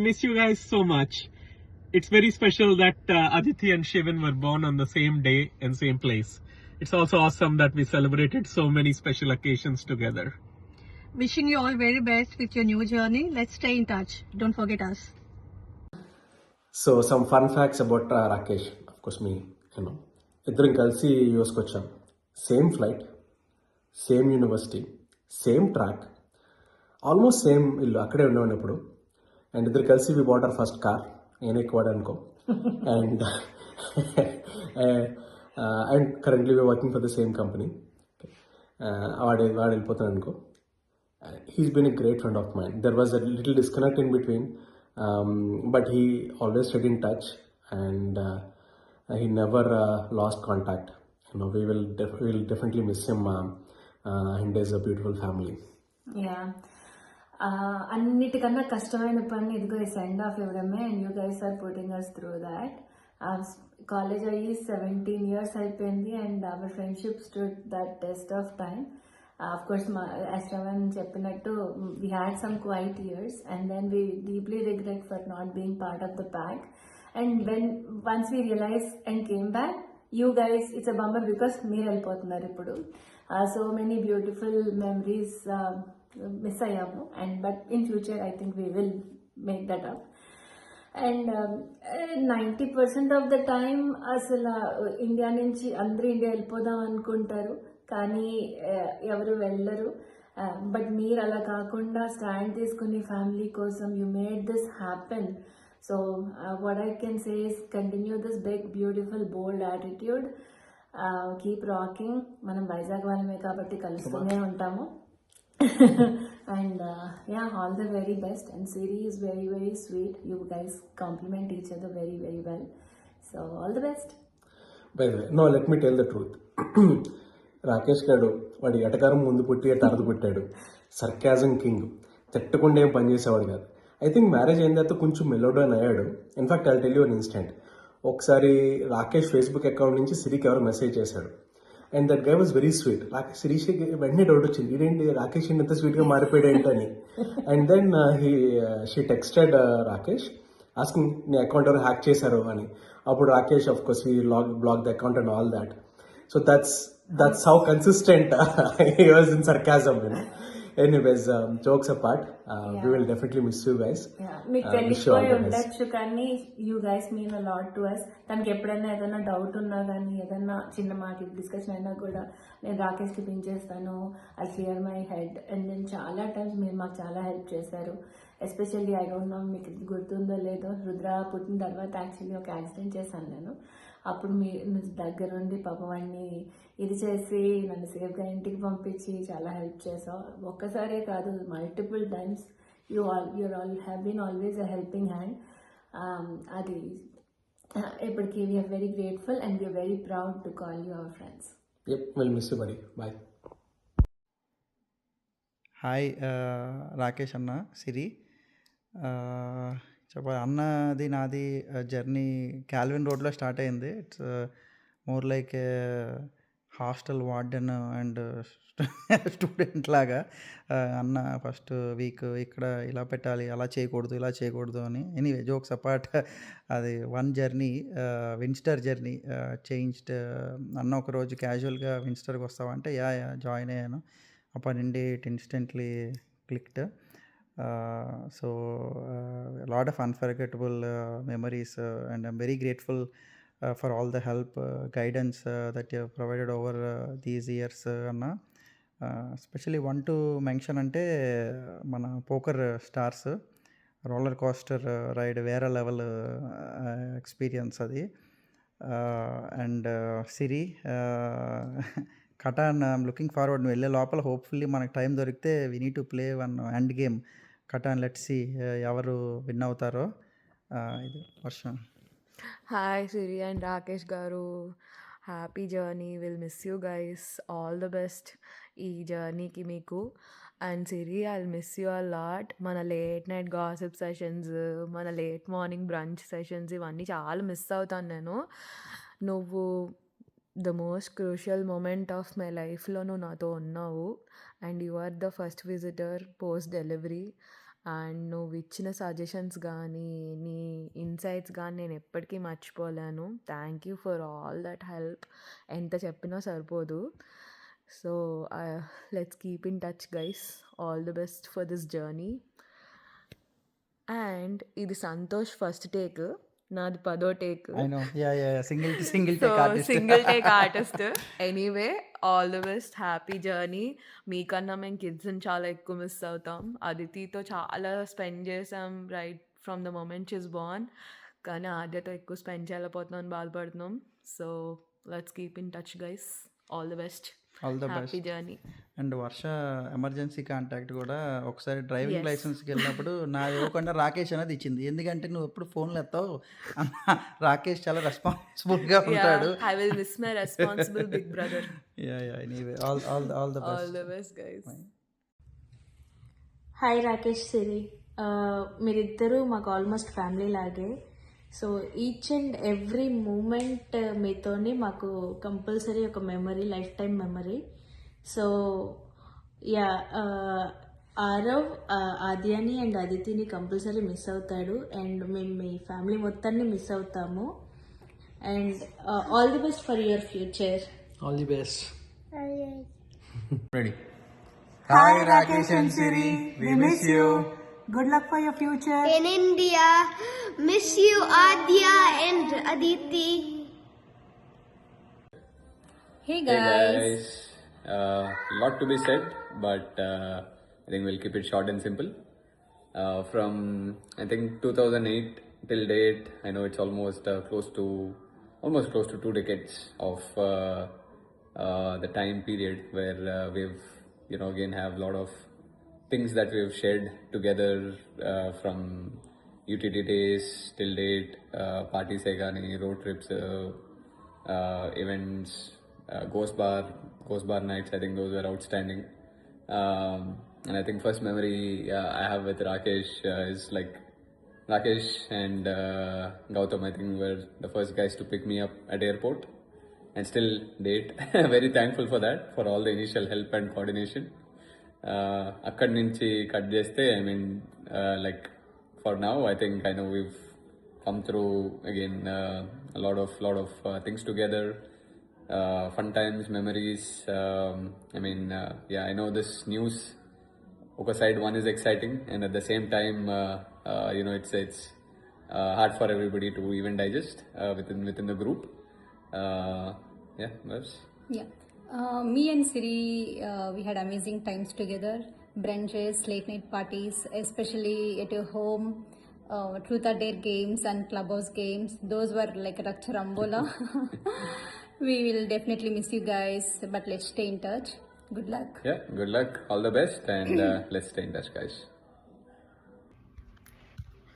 miss you guys so much. It's very special that Aditi and Shivan were born on the same day and same place. It's also awesome that we celebrated so many special occasions together. Wishing you all very best with your new journey. Let's stay in touch. Don't forget us. So some fun facts about Rakesh. Of course, me, ఇద్దరం కలిసి యూఎస్కి వచ్చాం. Same flight, same university, same track, almost same ఇల్లు, అక్కడే ఉండేవాడిని ఇప్పుడు. And ఇద్దరు కలిసి we bought our first car, నేను ఎక్కువాడు అనుకో. And and currently we working for the same company. వాడు వెళ్ళిపోతాను అనుకో. He's been a great friend of mine. There was a little disconnect in between, but he always stayed in touch, and he never lost contact. We will definitely miss him. And is a beautiful family. Yeah. అన్నిటికన్నా కష్టమైన పని ఇదిగో ఈ send off ఇవ్వడమే, and you guys are putting us through that. College అయ్యి 17 years అయిపోయింది, and our friendship stood that test of time. Of course, as Shravan చెప్పినట్టు, we had some quiet years, and then we deeply regret for not being part of the pack. And once we realized and came back, you guys, it's a bummer because మీరు వెళ్ళిపోతున్నారు ఇప్పుడు. So many beautiful memories miss అయ్యాము, but in future I think we will make that up. And 90% of the time అసలు India నుంచి అందరూ India వెళ్ళిపోదాం అనుకుంటారు, కానీ ఎవరు వెళ్ళరు. బట్ మీరు అలా కాకుండా స్టాండ్ తీసుకుని ఫ్యామిలీ కోసం you made this happen. So what I can say is continue this big beautiful bold attitude, keep rocking. మనం వైజాగ్ వాళ్ళమే కాబట్టి కలుస్తూనే ఉంటాము. And yeah, all the very best. And Siri is very, very sweet. You guys compliment each other very, very well. So all the best. By the way, no, let me tell the truth. Rakesh గారు వాడి ఎటకారం ముందు పుట్టి తరదు పుట్టాడు. Sarcasm king. తిట్టకుండా ఏం పని చేసేవాడు కాదు. I think marriage అయిన తర్వాత కొంచెం మెలోడన్ అయ్యాడు. In fact I tell you an instant. ఒకసారి రాకేష్ ఫేస్బుక్ అకౌంట్ నుంచి సిరికి ఎవరు మెసేజ్ చేశాడు. And that guy was very sweet. Sirish వెంటనే డౌట్ వచ్చింది, ఇదేంటి రాకేష్ ఎంత స్వీట్గా మారిపోయాడు ఏంటని. And then she texted Rakesh asking నీ అకౌంట్ ఎవరు హ్యాక్ చేశారు అని. అప్పుడు Rakesh of course he block the account and all that. So that's how consistent he was in sarcasm. Anyways, jokes apart, we will definitely miss you guys. మీకు తెలిసిపోయి ఉండొచ్చు, కానీ you guys mean a lot to us. తనకి ఎప్పుడైనా ఏదైనా doubt ఉన్నా కానీ, ఏదైనా చిన్న మాట డిస్కషన్ అయినా కూడా నేను రాకేష్కి పించేస్తాను, I clear my head. And నేను చాలా టైమ్స్ మీరు మాకు చాలా హెల్ప్ చేశారు. ఎస్పెషల్లీ ఐ డోంట్ నో మీకు గుర్తుందో లేదో, రుద్ర పుట్టిన తర్వాత యాక్చువల్లీ ఒక యాక్సిడెంట్ చేశాను నేను. అప్పుడు మీ దగ్గరుండి పాపం వాడిని ఇది చేసి నన్ను సేఫ్గా ఇంటికి పంపించి చాలా హెల్ప్ చేసావు. ఒక్కసారే కాదు, multiple times you have been always a helping hand. అది ఇప్పటికి we are very grateful and we are very proud to call you our friends. We'll miss you, buddy. Bye. Hi Rakesh అన్న, సిరి. చెప్పాలి, అన్నది నాది జర్నీ క్యాల్విన్ రోడ్లో స్టార్ట్ అయింది. It's more like a hostel warden and student లాగా. అన్న ఫస్ట్ వీక్ ఇక్కడ ఇలా పెట్టాలి, అలా చేయకూడదు, ఇలా చేయకూడదు అని. ఎనీవే, జోక్స్ అపార్ట్, అది వన్ జర్నీ, విన్స్టర్ జర్నీ చేంజ్డ్. అన్న ఒకరోజు క్యాజువల్గా విన్స్టర్కి వస్తావంటే యా జాయిన్ అయ్యాను. అప్పటి నుండి it instantly clicked. So a lot of unforgettable memories, and I'm very grateful for all the help, guidance that you have provided over these years, Anna. Especially want to mention అంటే మన Poker Stars roller coaster ride వేరే level experience అది. And Siri, Catan, I'm looking forward. నువ్వు వెళ్ళే లోపల hopefully మనకు time దొరికితే we need to play one end game Catan. Let's see ఎవరు విన్ అవుతారో. ఇది వర్షం. Hi Siri and Rakesh garu, happy journey. Will miss you guys. All the best ఈ జర్నీకి మీకు. And Siri, I will miss you a lot. మన లేట్ నైట్ గాసిప్ సెషన్స్, మన late morning brunch sessions, ఇవన్నీ చాలా మిస్ అవుతాను నేను. నువ్వు the most crucial moment of my లైఫ్లో నువ్వు నాతో ఉన్నావు. And you are the first visitor post delivery. And నువ్వు ఇచ్చిన సజెషన్స్ కానీ నీ ఇన్సైట్స్ కానీ నేను ఎప్పటికీ మర్చిపోలేను. Thank you for all that help. ఎంత చెప్పినా సరిపోదు. So let's keep in touch guys. All the best for this journey. And ఇది సంతోష్ ఫస్ట్ టేక్, నాది 10వ take. I know. Single so take artist. Single take artist. Anyway all the best, happy journey. మీకన్నా మేము కిడ్స్ని చాలా ఎక్కువ miss అవుతాం. అదితితో చాలా spend చేసాం right from the moment she's born. కానీ ఆద్యతో ఎక్కువ స్పెండ్ చేయలేకపోతున్నాం అని బాధపడుతున్నాం. So let's keep in touch guys. All the best, all the happy best. Journey. And Varsha emergency contact కూడా ఒకసారి డ్రైవింగ్ Yes. లైసెన్స్కి వెళ్ళినప్పుడు నా ఇవ్వకుండా రాకేష్ అనేది ఇచ్చింది. ఎందుకంటే నువ్వు ఎప్పుడు ఫోన్లు ఎత్తావు, రాకేష్ చాలా రెస్పాన్సిబుల్గా ఉంటాడు. I will miss my responsible big brother. Anyway all the all the best. Best guys. Hi Rakesh, Siri. మీరిద్దరూ మాకు ఆల్మోస్ట్ ఫ్యామిలీ లాగే. So each and every moment మీతోని మాకు కంపల్సరీ ఒక memory, lifetime memory. So ya, Aarav ఆద్యాని అండ్ అదితిని compulsory miss అవుతాడు. And మేము మీ ఫ్యామిలీ మొత్తాన్ని మిస్ అవుతాము. And all the best for your future. All the best. Ready. Hi, Rakesh and Siri. We miss you. Good luck for your future. In India. Miss you, Adya and Aditi. Hey Hey guys, lot to be said, but I think we'll keep it short and simple. From I think 2008 till date, I know it's almost close to 2 decades of the time period where we've again have a lot of things that we've shared together from UTT days till date, parties egani, road trips, events, Ghost Bar nights. I think those were outstanding. And I think first memory I have with Rakesh is like Rakesh and Gautam, I think, were the first guys to pick me up at airport and still date. Very thankful for that, for all the initial help and coordination. Akkad nunchi cut cheste, I mean, like for now, I think I know we've come through again a lot of things together. Fun times, memories. I mean, yeah, I know this news. Okay, side one is exciting, and at the same time, it's hard for everybody to even digest within the group. Yeah, that's. Yeah. Me and Siri, we had amazing times together. Brunches, late night parties, especially at your home. Truth or Dare games and clubhouse games. Those were like Raksha Rambola. We will definitely miss you guys, but let's stay in touch. Good luck. Yeah, good luck. All the best, and let's stay in touch, guys.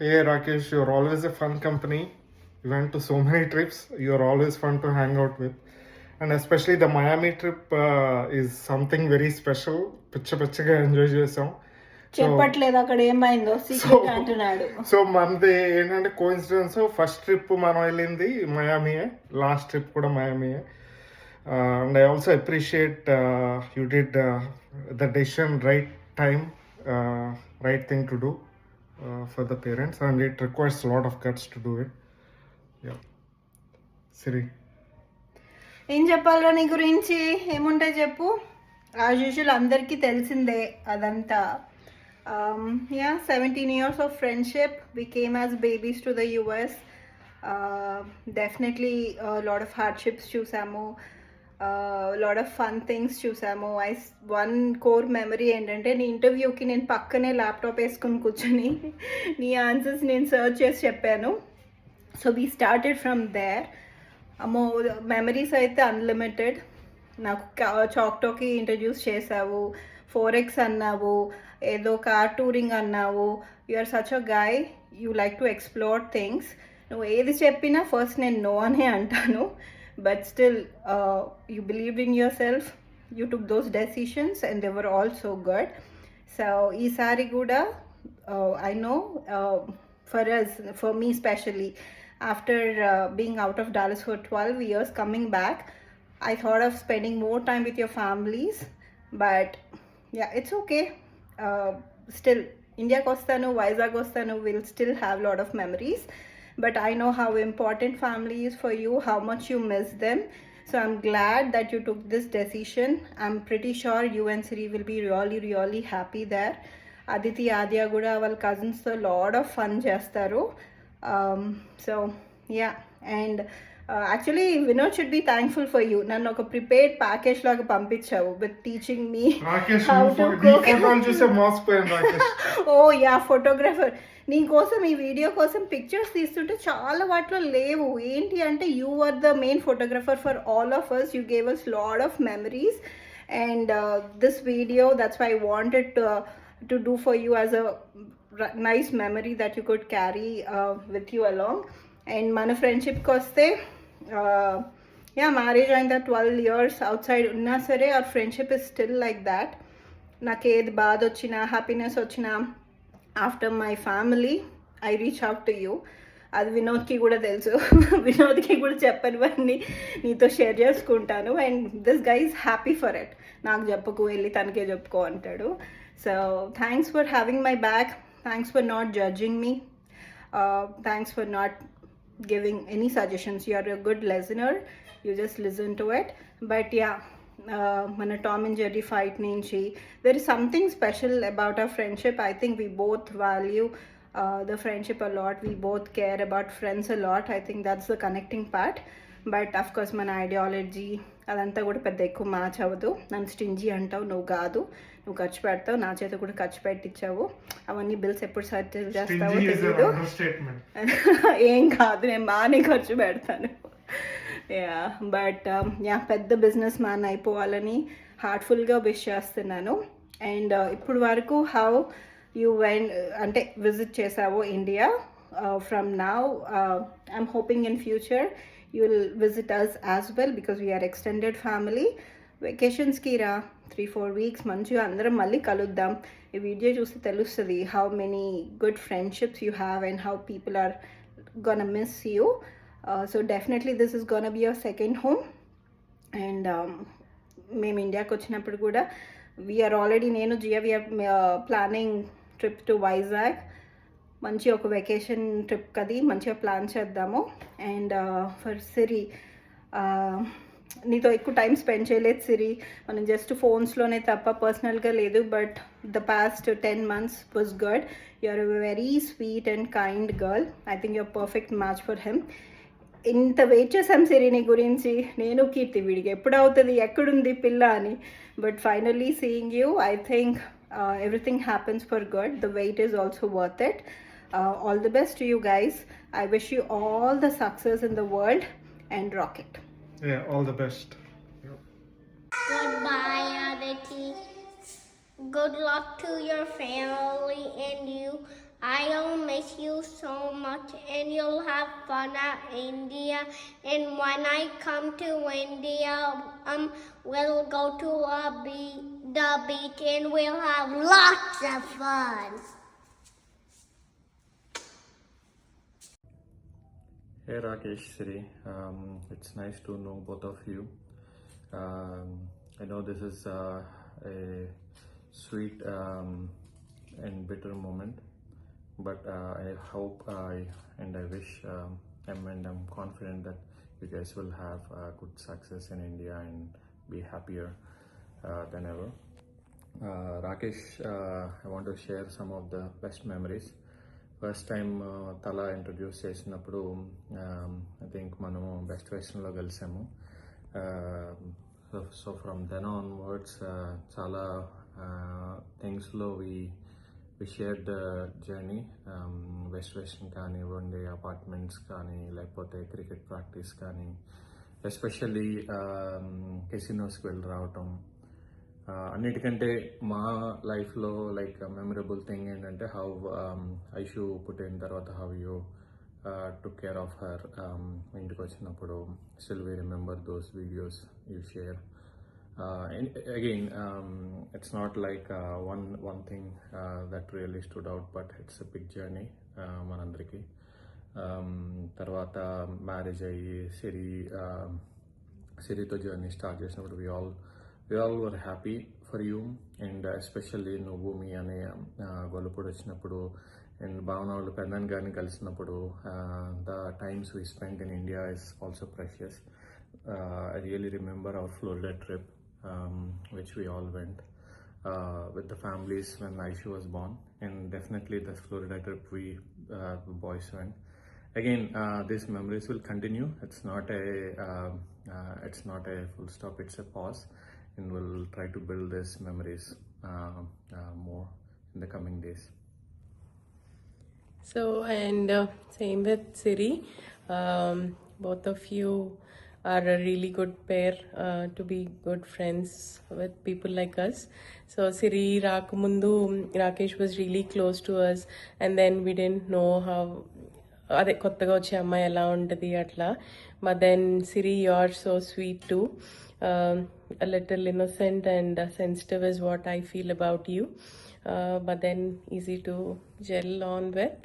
Hey Rakesh, you're always a fun company. You went to so many trips. You're always fun to hang out with. And especially the Miami trip is something very special. Picha enjoy చేసాం. చెప్పట్లేదు అక్కడ ఏమైందో, secret అంటున్నాడు. So మనది ఏంటంటే coincidence, first trip మనం వెళ్ళింది మయామీయే, last trip కూడా మయామీయే. And I also appreciate you did the decision right time, right thing to do for the parents, and it requires lot of guts to do it. Ya Siri, ఏం చెప్పాలో నీ గురించి, ఏముంటాయి చెప్పు. యాజ్ యూజువల్ అందరికీ తెలిసిందే అదంతా. 17 years of friendship. We came as babies to the US. Definitely a lot of hardships చూసాము, lot of fun things చూసాము. One core memory ఏంటంటే, నీ ఇంటర్వ్యూకి నేను పక్కనే ల్యాప్టాప్ వేసుకొని కూర్చొని నీ ఆన్సర్స్ నేను సర్చ్ చేసి చెప్పాను. So we started from there. అమ్మో, మెమరీస్ అయితే అన్లిమిటెడ్. నాకు చాక్టోకి ఇంట్రడ్యూస్ చేసావు, 4X అన్నావు, ఏదో కార్ టూరింగ్ అన్నావు. You are such a guy, you like to explore things. నువ్వు ఏది చెప్పినా ఫస్ట్ నేను నో అనే అంటాను, but still you believed in yourself, you took those decisions and they were all so good. So ఈసారి కూడా I know for me especially, after being out of Dallas for 12 years, coming back, I thought of spending more time with your families, but yeah, it's okay. Still, ఇండియాకి వస్తాను, వైజాగ్ వస్తాను, will still have lot of memories. But I know how important family is for you, how much you miss them. So I'm glad that you took this decision. I'm pretty sure you and Siri will be really, really happy there. Aditi, Adya Guda, our cousins, a lot of fun చేస్తారు. So yeah, and actually Vinod should be thankful for you. నన్ను ఒక prepared package లాగా పంపించావు with teaching me Rakesh how to నీ cook. ఫోటోలు చూసే మోసపోయాను రాకేష్. ఓ yeah, photographer. నీ కోసం ఈ వీడియో కోసం పిక్చర్స్ తీస్తుంటే చాలా వాటిలో లేవు. ఏంటి అంటే you are the main photographer for all of us. You gave us lot of memories and this video that's why I wanted to do for you as a nice memory that you could carry with you along. And మన ఫ్రెండ్షిప్కి వస్తే yeah, marriage అయిన 12 years out side ఉన్నా సరే hour friendship is still like that. నాకు ఏది బాధ వచ్చినా హ్యాపీనెస్ వచ్చినా after my family I reach out to you. అది వినోద్కి కూడా తెలుసు. వినోద్కి కూడా చెప్పనివన్నీ నీతో షేర్ చేసుకుంటాను. And this guy is happy for it. నాకు చెప్పకు, వెళ్ళి తనకే చెప్పుకో అంటాడు. So thanks for having my back. Thanks for not judging me. Thanks for not giving any suggestions. You are a good listener, you just listen to it. But yeah, mana Tom and Jerry fight nunchi there is something special about our friendship. I think we both value the friendship a lot. We both care about friends a lot. I think that's the connecting part. But of course మన ideology అదంతా కూడా పెద్ద ఎక్కువ match అవ్వదు. నన్ను stingy అంటావు, నువ్వు కాదు, నువ్వు ఖర్చు పెడతావు, నా చేత కూడా ఖర్చు పెట్టించావు. అవన్నీ బిల్స్ ఎప్పుడు సెటిల్ చేస్తావో తెలియదు. ఏం కాదు, నేను బాగానే ఖర్చు పెడతాను. యా, బట్ యా, పెద్ద బిజినెస్ మ్యాన్ అయిపోవాలని హార్ట్ఫుల్గా విష్ చేస్తున్నాను. అండ్ ఇప్పుడు వరకు హౌ యూ వెన్ అంటే విజిట్ చేసావో India, from now I'm hoping in future you will visit us as well because we are extended family. Vacations ki ra 3-4 weeks మంచిగా అందరం మళ్ళీ కలుద్దాం. ఈ వీడియో చూస్తే తెలుస్తుంది how many good friendships you have and how people are gonna miss you. So definitely this is gonna be your second home. And మేము ఇండియాకి వచ్చినప్పుడు కూడా we are already, నేను Jiya we are planning trip to Vizag. మంచి ఒక vacation trip కది మంచిగా plan చేద్దాము. అండ్ ఫర్ సిరి, నీతో ఎక్కువ టైం స్పెండ్ చేయలేదు సిరి, మనం జస్ట్ ఫోన్స్లోనే తప్ప పర్సనల్గా లేదు. But the past 10 months was good. You are a very sweet and kind girl. I think you're perfect match for him. ఇంత వెయిట్ చేసాం సిరి నీ గురించి, నేను కీర్తి, వీడికి ఎప్పుడవుతుంది, ఎక్కడుంది పిల్ల అని. But finally seeing you, I think everything happens for good. The wait is also worth it. All the best to you guys. I wish you all the success in the world and rock it. Yeah, all the best. Goodbye, Aditi. Good luck to your family and you. I'll miss you so much and you'll have fun at India. And when I come to India, we'll go to the beach and we'll have lots of fun. Hey Rakesh, Siri. It's nice to know both of you. I know this is a sweet and bitter moment, but I hope and I wish and I'm confident that you guys will have good success in India and be happier than ever. Rakesh, I want to share some of the best memories. First time తలా introduce చేసినప్పుడు I think మనము best వెస్టర్న్లో కలిసాము. So from then onwards చాలా థింగ్స్లో we share the journey. Western కానివ్వండి, apartments కానీ, లేకపోతే క్రికెట్ ప్రాక్టీస్ కానీ, ఎస్పెషల్లీ కెసినోస్కి వెళ్ళి రావటం. అన్నిటికంటే మా లైఫ్లో లైక్ మెమరబుల్ థింగ్ ఏంటంటే హౌ ఐషు పుట్టిన తర్వాత how you took care of her. ఇంటికి వచ్చినప్పుడు still we remember those videos you share. Again it's not like one thing that really stood out, but it's a big journey మనందరికీ. తర్వాత marriage అయ్యి సిరితో journey start చేసినప్పుడు we all were happy for you and especially నువ్వు మీ అనే గొల్లపూడి వచ్చినప్పుడు and భావన వాళ్ళు పెద్దన్ గారిని కలిసినప్పుడు the times we spend in India is also precious. I really remember our Florida trip, which we all went with the families when Aishu was born, and definitely the Florida trip we the boys went. Again, these memories will continue. It's not a full stop. It's a pause, and we'll try to build these memories more in the coming days. So, and same with Siri. Both of you are a really good pair to be good friends with people like us. So Siri Rakumundu, Rakesh was really close to us, and then we didn't know how అదే కొత్తగా వచ్చే అమ్మాయి ఎలా ఉంటుంది అట్లా. But then Siri you are so sweet too, a little innocent and sensitive is what I feel about you, but then easy to gel on with.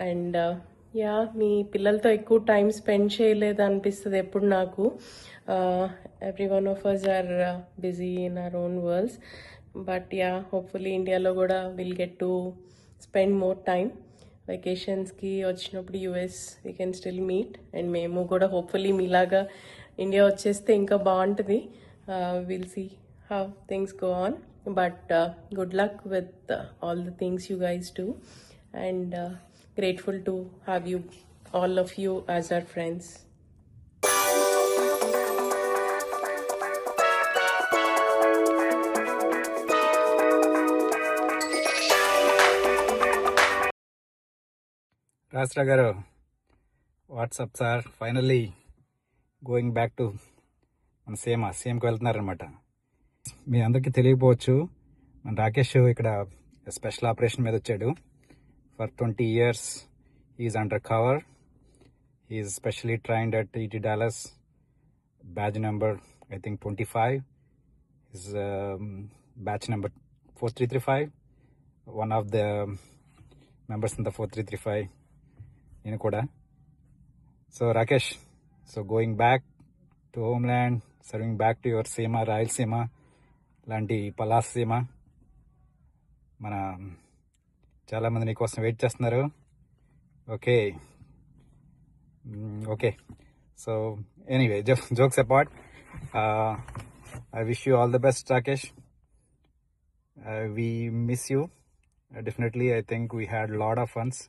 And ya మీ పిల్లలతో ఎక్కువ టైం స్పెండ్ చేయలేదు అనిపిస్తుంది ఎప్పుడు నాకు. Every one of us are busy in our own worlds, but ya hopefully ఇండియాలో కూడా will get to spend more time. వెకేషన్స్కి వచ్చినప్పుడు US we can still meet, and మేము కూడా హోప్ఫుల్లీ మీలాగా ఇండియా వచ్చేస్తే ఇంకా బాగుంటుంది. Will see how things go on, but good luck with all the things you guys do, and grateful to have you, all of you, as our friends. Rastra garu, what's up sir? Finally going back to మన సేమ్కి వెళ్తున్నారు అనమాట. మీ అందరికీ తెలియకపోవచ్చు, మన రాకేష్ ఇక్కడ special operation మీద వచ్చాడు. For 20 years, he is undercover. He is specially trained at ET Dallas, badge number, I think, 25. His batch number 4335. One of the members in the 4335. In Koda. So, Rakesh, so going back to homeland, serving back to your Sema, Rail Sema, Lanti Palas Sema, mana చాలా మంది నీకోసం wait చేస్తున్నారు. Okay so anyway, jokes apart, I wish you all the best Rakesh. We miss you definitely. I think we had lot of funs.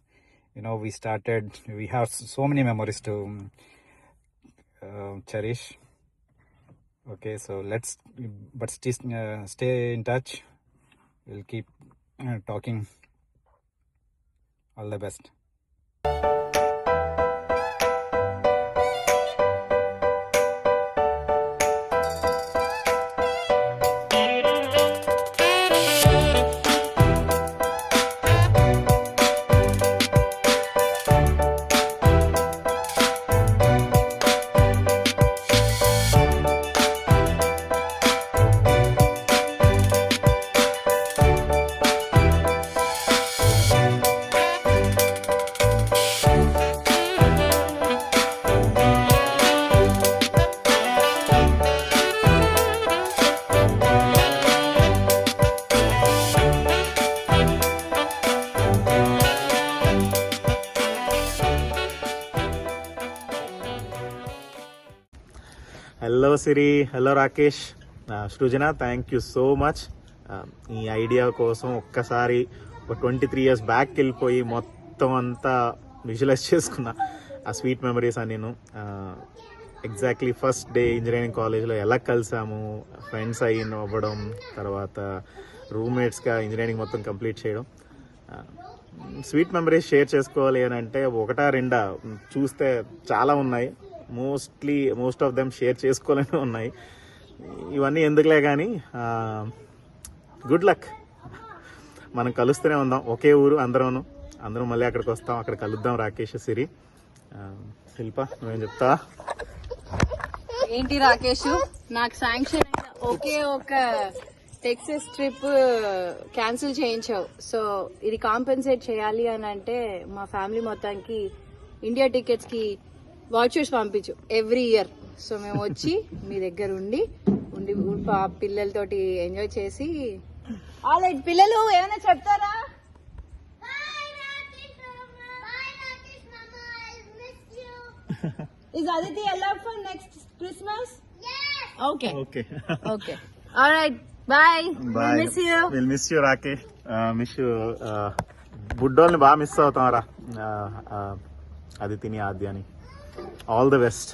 we have so many memories to cherish. Okay, so but stay in touch. We'll keep talking. All the best. Hello Siri, hello Rakesh, Srujana, thank you so much. ఈ idea కోసం ఒక్కసారి ఒక 23 years back వెళ్ళిపోయి మొత్తం అంతా visualise చేసుకున్నా ఆ sweet memories అని. నేను ఎగ్జాక్ట్లీ ఫస్ట్ డే ఇంజనీరింగ్ కాలేజ్లో ఎలా కలిసాము, ఫ్రెండ్స్ అవ్వడం, తర్వాత రూమ్మేట్స్గా ఇంజనీరింగ్ మొత్తం కంప్లీట్ చేయడం. స్వీట్ మెమరీస్ షేర్ చేసుకోవాలి అని అంటే ఒకటా రెండా చూస్తే చాలా ఉన్నాయి. మోస్ట్ ఆఫ్ దెమ్ షేర్ చేసుకోవాలని ఉన్నాయి. ఇవన్నీ ఎందుకులే కానీ గుడ్ లక్. మనం కలుస్తూనే ఉందాం, ఒకే ఊరు, అందరం మళ్ళీ అక్కడికి వస్తాం, అక్కడ కలుద్దాం. రాకేష్, సిరి, శిల్ప, నువ్వేం చెప్తా? ఏంటి రాకేష్, నాకు శాంక్షన్ ఒకే ఒక టెక్సస్ ట్రిప్ క్యాన్సిల్ చేయించావు. సో ఇది కాంపెన్సేట్ చేయాలి అని అంటే మా ఫ్యామిలీ మొత్తానికి ఇండియా టికెట్స్ కి వాచర్స్ పంపించు ఎవ్రీ ఇయర్. సో మేము వచ్చి మీ దగ్గర ఉండి ఉండి పిల్లలతోటి ఎంజాయ్ చేసి ఆల్రైట్. పిల్లలు ఏమైనా చెప్తారా? Is Aditi allowed for next Christmas? Yes. Okay. Okay. All right. Bye. We'll miss you. Will miss you Rakesh. Miss you. బుడ్డోల్ని బాగా మిస్ అవుతాం రా, అదితిని ఆద్యాని. All the best.